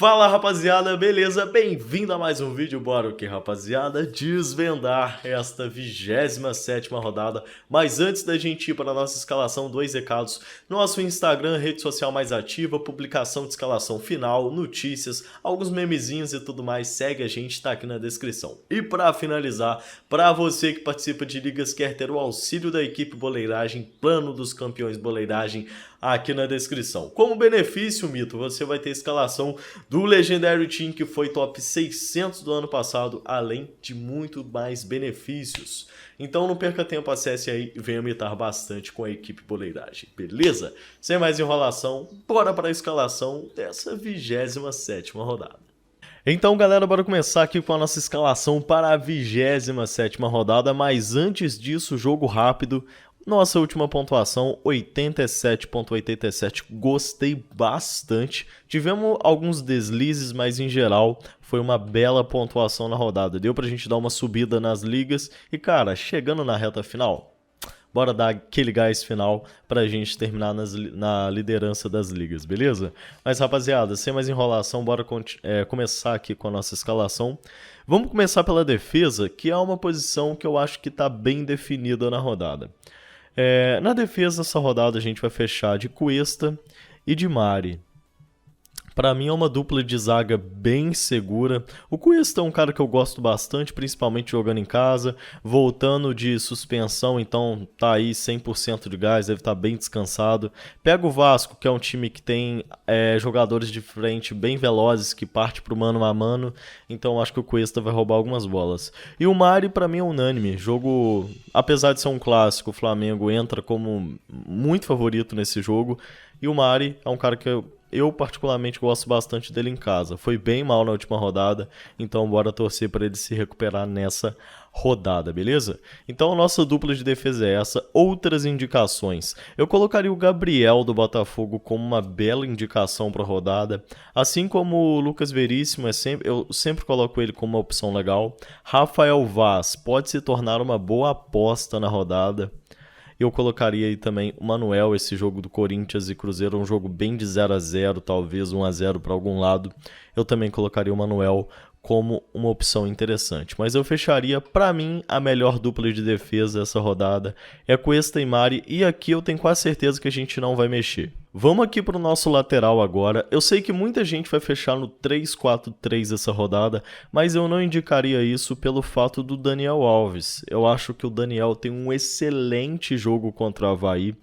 Fala rapaziada, beleza? Bem-vindo a mais um vídeo, bora o que rapaziada? Desvendar esta 27ª rodada. Mas antes da gente ir para a nossa escalação, dois recados. Nosso Instagram, rede social mais ativa, publicação de escalação final, notícias, alguns memezinhos e tudo mais, segue a gente, tá aqui na descrição. E para finalizar, para você que participa de ligas, quer ter o auxílio da equipe Boleiragem, plano dos campeões Boleiragem, aqui na descrição. Como benefício, Mito, você vai ter a escalação do Legendary Team, que foi top 600 do ano passado, além de muito mais benefícios. Então não perca tempo, acesse aí e venha mitar bastante com a equipe Boleiragem, beleza? Sem mais enrolação, bora para a escalação dessa 27ª rodada. Então galera, bora começar aqui com a nossa escalação para a 27ª rodada, mas antes disso, jogo rápido. Nossa última pontuação, 87.87, gostei bastante. Tivemos alguns deslizes, mas em geral foi uma bela pontuação na rodada. Deu pra gente dar uma subida nas ligas e cara, chegando na reta final, bora dar aquele gás final pra gente terminar na liderança das ligas, beleza? Mas rapaziada, sem mais enrolação, bora começar aqui com a nossa escalação. Vamos começar pela defesa, que é uma posição que eu acho que tá bem definida na rodada. Na defesa, essa rodada a gente vai fechar de Cuesta e de Mari. Para mim é uma dupla de zaga bem segura. O Cuesta é um cara que eu gosto bastante, principalmente jogando em casa, voltando de suspensão, então tá aí 100% de gás, deve estar bem descansado. Pega o Vasco, que é um time que tem jogadores de frente bem velozes, que parte pro mano a mano, então acho que o Cuesta vai roubar algumas bolas. E o Mari para mim é unânime, jogo, apesar de ser um clássico, o Flamengo entra como muito favorito nesse jogo, e o Mari é um cara que eu particularmente gosto bastante dele em casa. Foi bem mal na última rodada, então bora torcer para ele se recuperar nessa rodada, beleza? Então a nossa dupla de defesa é essa. Outras indicações. Eu colocaria o Gabriel do Botafogo como uma bela indicação para a rodada. Assim como o Lucas Veríssimo, eu sempre coloco ele como uma opção legal. Rafael Vaz pode se tornar uma boa aposta na rodada. Eu colocaria aí também o Manuel, esse jogo do Corinthians e Cruzeiro, um jogo bem de 0-0, talvez 1-0 para algum lado. Eu também colocaria o Manuel como uma opção interessante. Mas eu fecharia, para mim, a melhor dupla de defesa dessa rodada é Cuesta e Mari, e aqui eu tenho quase certeza que a gente não vai mexer. Vamos aqui para o nosso lateral agora. Eu sei que muita gente vai fechar no 3-4-3 essa rodada, mas eu não indicaria isso pelo fato do Daniel Alves. Eu acho que o Daniel tem um excelente jogo contra o Avaí.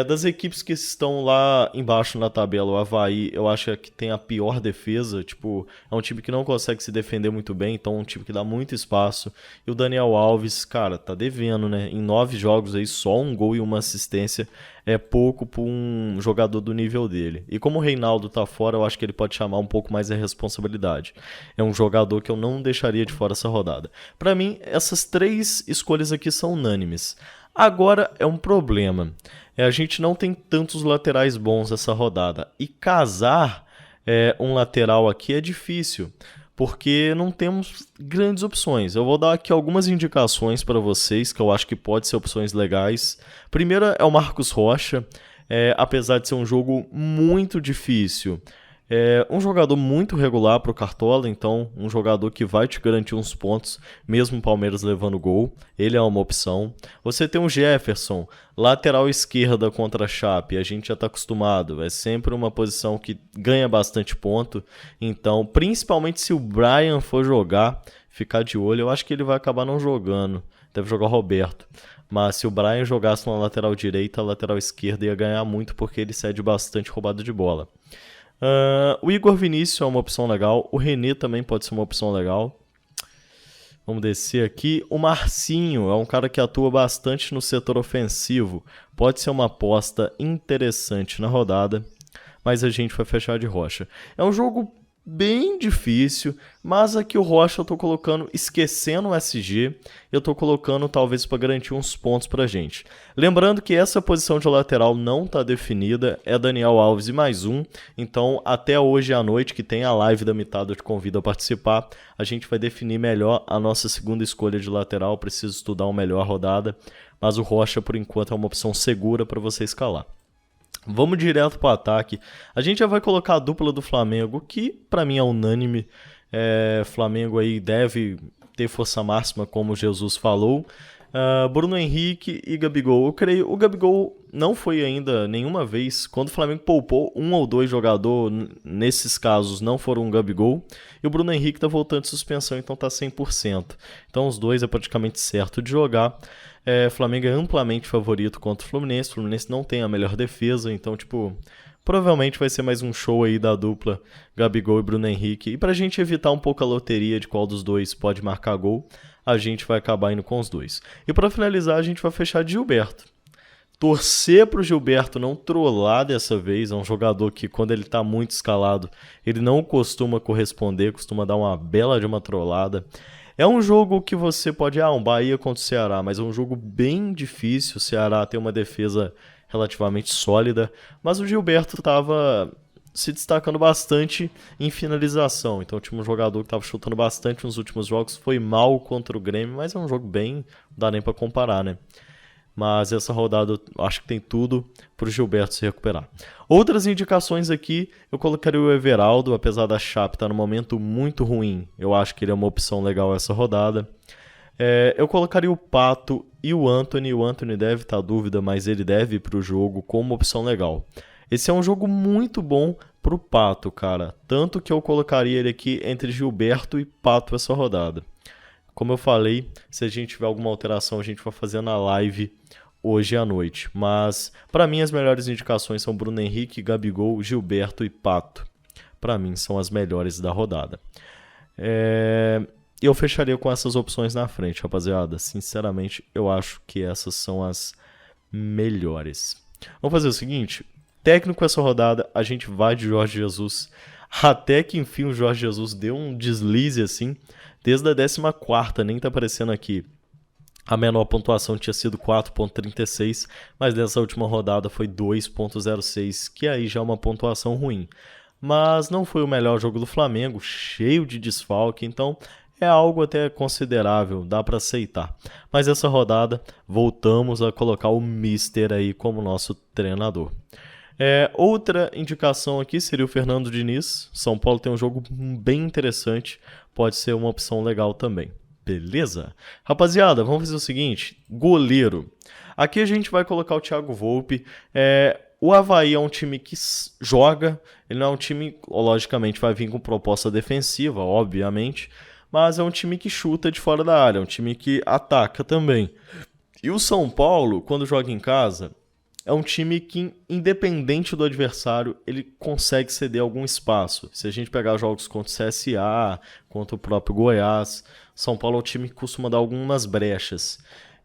Das equipes que estão lá embaixo na tabela, o Avaí, eu acho que tem a pior defesa, tipo, é um time que não consegue se defender muito bem, então é um time que dá muito espaço, e o Daniel Alves, cara, tá devendo, né, em 9 jogos aí, só um gol e uma assistência é pouco para um jogador do nível dele, e como o Reinaldo tá fora, eu acho que ele pode chamar um pouco mais a responsabilidade, é um jogador que eu não deixaria de fora essa rodada. Para mim, essas 3 escolhas aqui são unânimes. Agora é um problema. A gente não tem tantos laterais bons essa rodada. E casar um lateral aqui é difícil, porque não temos grandes opções. Eu vou dar aqui algumas indicações para vocês, que eu acho que pode ser opções legais. Primeira é o Marcos Rocha, apesar de ser um jogo muito difícil. Um jogador muito regular para o Cartola, então um jogador que vai te garantir uns pontos, mesmo o Palmeiras levando gol, ele é uma opção. Você tem o Jefferson, lateral esquerda contra a Chape, a gente já está acostumado, é sempre uma posição que ganha bastante ponto, então principalmente se o Brian for jogar, ficar de olho, eu acho que ele vai acabar não jogando, deve jogar o Roberto. Mas se o Brian jogasse na lateral direita, a lateral esquerda ia ganhar muito porque ele cede bastante roubada de bola. O Igor Vinícius é uma opção legal. O René também pode ser uma opção legal. Vamos descer aqui. O Marcinho é um cara que atua bastante no setor ofensivo. Pode ser uma aposta interessante na rodada. Mas a gente vai fechar de Rocha. É um jogo bem difícil, mas aqui o Rocha eu tô colocando, esquecendo o SG, eu tô colocando talvez para garantir uns pontos pra gente. Lembrando que essa posição de lateral não tá definida, é Daniel Alves e mais um, então até hoje à noite, que tem a live da mitada, eu te convido a participar, a gente vai definir melhor a nossa segunda escolha de lateral, preciso estudar uma melhor rodada, mas o Rocha por enquanto é uma opção segura para você escalar. Vamos direto para o ataque. A gente já vai colocar a dupla do Flamengo, que para mim é unânime. Flamengo aí deve ter força máxima, como Jesus falou. Bruno Henrique e Gabigol. Eu creio, o Gabigol não foi ainda nenhuma vez, quando o Flamengo poupou um ou dois jogadores, nesses casos não foram o Gabigol, e o Bruno Henrique tá voltando de suspensão, então tá 100%. Então os dois é praticamente certo de jogar. O Flamengo é amplamente favorito contra o Fluminense não tem a melhor defesa, então tipo, provavelmente vai ser mais um show aí da dupla Gabigol e Bruno Henrique, e pra gente evitar um pouco a loteria de qual dos dois pode marcar gol, a gente vai acabar indo com os dois. E para finalizar, a gente vai fechar de Gilberto. Torcer pro Gilberto não trollar dessa vez. É um jogador que, quando ele tá muito escalado, ele não costuma corresponder, costuma dar uma bela de uma trollada. É um jogo que você pode... um Bahia contra o Ceará, mas é um jogo bem difícil. O Ceará tem uma defesa relativamente sólida, mas o Gilberto estava se destacando bastante em finalização. Então tinha um jogador que estava chutando bastante nos últimos jogos, foi mal contra o Grêmio, mas é um jogo bem... não dá nem para comparar, né? Mas essa rodada eu acho que tem tudo para o Gilberto se recuperar. Outras indicações aqui, eu colocaria o Everaldo, apesar da Chape estar num momento muito ruim. Eu acho que ele é uma opção legal essa rodada. Eu colocaria o Pato e o Antony. O Antony deve estar dúvida, mas ele deve ir para o jogo como opção legal. Esse é um jogo muito bom para o Pato, cara. Tanto que eu colocaria ele aqui entre Gilberto e Pato essa rodada. Como eu falei, se a gente tiver alguma alteração, a gente vai fazer na live hoje à noite. Mas, para mim, as melhores indicações são Bruno Henrique, Gabigol, Gilberto e Pato. Para mim, são as melhores da rodada. Eu fecharia com essas opções na frente, rapaziada. Sinceramente, eu acho que essas são as melhores. Vamos fazer o seguinte. Técnico essa rodada, a gente vai de Jorge Jesus. Até que, enfim, o Jorge Jesus deu um deslize assim. Desde a 14ª, nem tá aparecendo aqui. A menor pontuação tinha sido 4.36, mas nessa última rodada foi 2.06, que aí já é uma pontuação ruim. Mas não foi o melhor jogo do Flamengo, cheio de desfalque, então é algo até considerável, dá para aceitar. Mas essa rodada voltamos a colocar o Mister aí como nosso treinador. Outra indicação aqui seria o Fernando Diniz. São Paulo tem um jogo bem interessante, pode ser uma opção legal também. Beleza? Rapaziada, vamos fazer o seguinte, goleiro. Aqui a gente vai colocar o Thiago Volpi. O Avaí é um time que joga, ele não é um time, logicamente, vai vir com proposta defensiva, obviamente, mas é um time que chuta de fora da área, é um time que ataca também. E o São Paulo, quando joga em casa, é um time que, independente do adversário, ele consegue ceder algum espaço. Se a gente pegar jogos contra o CSA, contra o próprio Goiás, São Paulo é um time que costuma dar algumas brechas.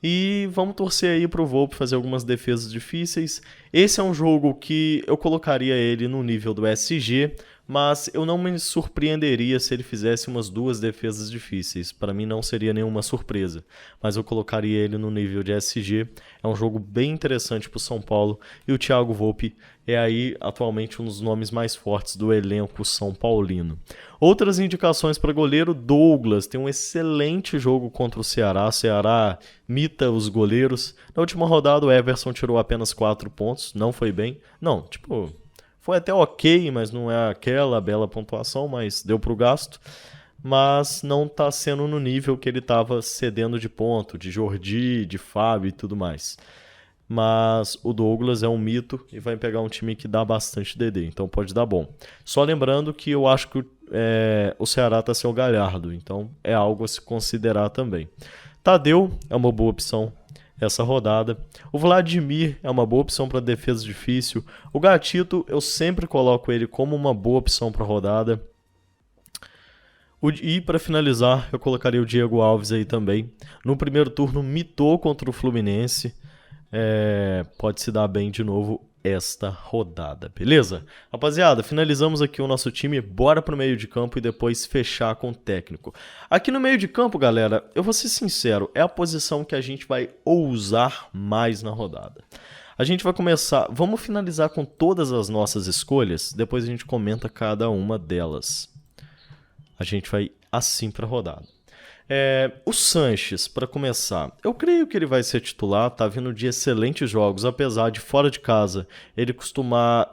E vamos torcer aí pro Volpi fazer algumas defesas difíceis. Esse é um jogo que eu colocaria ele no nível do SG, mas eu não me surpreenderia se ele fizesse umas 2 defesas difíceis. Para mim não seria nenhuma surpresa, mas eu colocaria ele no nível de SG. É um jogo bem interessante para o São Paulo e o Thiago Volpi é aí atualmente um dos nomes mais fortes do elenco são paulino. Outras indicações para goleiro, Douglas tem um excelente jogo contra o Ceará. O Ceará mita os goleiros. Na última rodada o Everson tirou apenas 4 pontos, não foi bem. Não, foi até ok, mas não é aquela bela pontuação, mas deu pro gasto. Mas não tá sendo no nível que ele estava cedendo de ponto, de Jordi, de Fábio e tudo mais. Mas o Douglas é um mito e vai pegar um time que dá bastante DD, então pode dar bom. Só lembrando que eu acho que o Ceará tá sem o Galhardo, então é algo a se considerar também. Tadeu é uma boa opção essa rodada. O Vladimir é uma boa opção para defesa difícil. O Gatito, eu sempre coloco ele como uma boa opção para rodada. E para finalizar, eu colocaria o Diego Alves aí também. No primeiro turno, mitou contra o Fluminense. Pode se dar bem de novo esta rodada, beleza? Rapaziada, finalizamos aqui o nosso time, bora pro meio de campo e depois fechar com o técnico. Aqui no meio de campo, galera, eu vou ser sincero, é a posição que a gente vai ousar mais na rodada. A gente vai começar, vamos finalizar com todas as nossas escolhas, depois a gente comenta cada uma delas. A gente vai assim pra rodada. O Sanches, para começar, eu creio que ele vai ser titular, tá vindo de excelentes jogos, apesar de fora de casa ele costumar.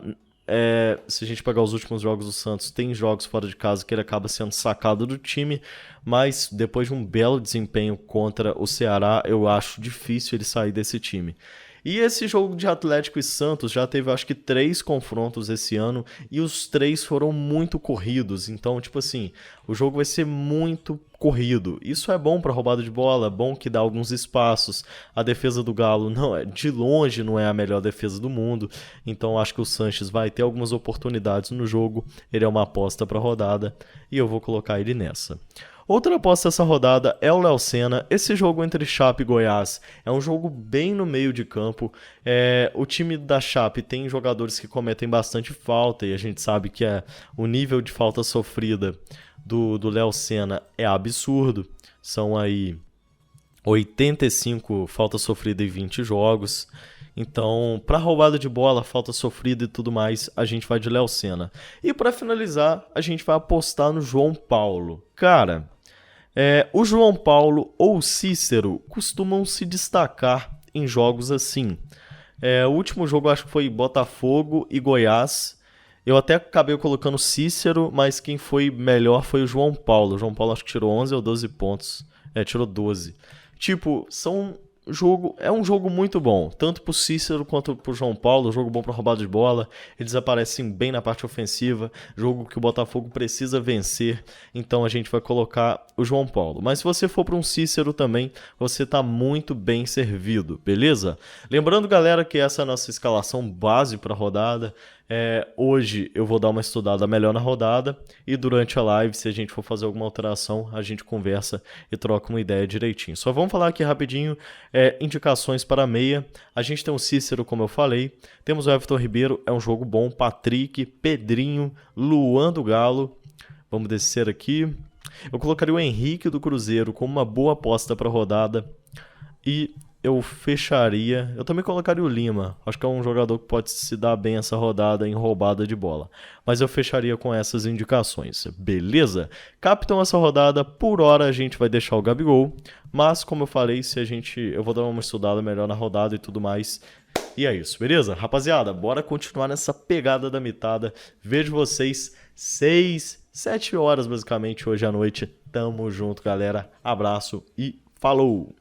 Se a gente pegar os últimos jogos do Santos, tem jogos fora de casa que ele acaba sendo sacado do time, mas depois de um belo desempenho contra o Ceará, eu acho difícil ele sair desse time. E esse jogo de Atlético e Santos já teve, acho que, 3 confrontos esse ano e os 3 foram muito corridos. Então, tipo assim, o jogo vai ser muito corrido. Isso é bom para roubada de bola, é bom que dá alguns espaços. A defesa do Galo não é, de longe não é a melhor defesa do mundo. Então, acho que o Sanches vai ter algumas oportunidades no jogo. Ele é uma aposta para rodada e eu vou colocar ele nessa. Outra aposta dessa rodada é o Léo Senna. Esse jogo entre Chape e Goiás é um jogo bem no meio de campo. O time da Chape tem jogadores que cometem bastante falta e a gente sabe que o nível de falta sofrida do Léo Senna é absurdo. São aí 85 faltas sofridas em 20 jogos. Então, para roubada de bola, falta sofrida e tudo mais, a gente vai de Léo Senna. E para finalizar, a gente vai apostar no João Paulo. Cara, o João Paulo ou o Cícero costumam se destacar em jogos assim. O último jogo acho que foi Botafogo e Goiás. Eu até acabei colocando Cícero, mas quem foi melhor foi o João Paulo. O João Paulo acho que tirou 11 ou 12 pontos. Tirou 12. Tipo, é um jogo muito bom, tanto pro Cícero quanto pro João Paulo, jogo bom para roubada de bola, eles aparecem bem na parte ofensiva, jogo que o Botafogo precisa vencer, então a gente vai colocar o João Paulo. Mas se você for para um Cícero também, você tá muito bem servido, beleza? Lembrando, galera, que essa é a nossa escalação base para rodada. Hoje eu vou dar uma estudada melhor na rodada e durante a live, se a gente for fazer alguma alteração, a gente conversa e troca uma ideia direitinho. Só vamos falar aqui rapidinho, indicações para a meia. A gente tem o Cícero, como eu falei, temos o Everton Ribeiro, é um jogo bom, Patrick, Pedrinho, Luan do Galo. Vamos descer aqui. Eu colocaria o Henrique do Cruzeiro como uma boa aposta para a rodada e eu fecharia. Eu também colocaria o Lima. Acho que é um jogador que pode se dar bem essa rodada em roubada de bola. Mas eu fecharia com essas indicações. Beleza? Capitão essa rodada. Por hora a gente vai deixar o Gabigol. Mas, como eu falei, eu vou dar uma estudada melhor na rodada e tudo mais. E é isso, beleza? Rapaziada, bora continuar nessa pegada da mitada. Vejo vocês 7 horas basicamente hoje à noite. Tamo junto, galera. Abraço e falou!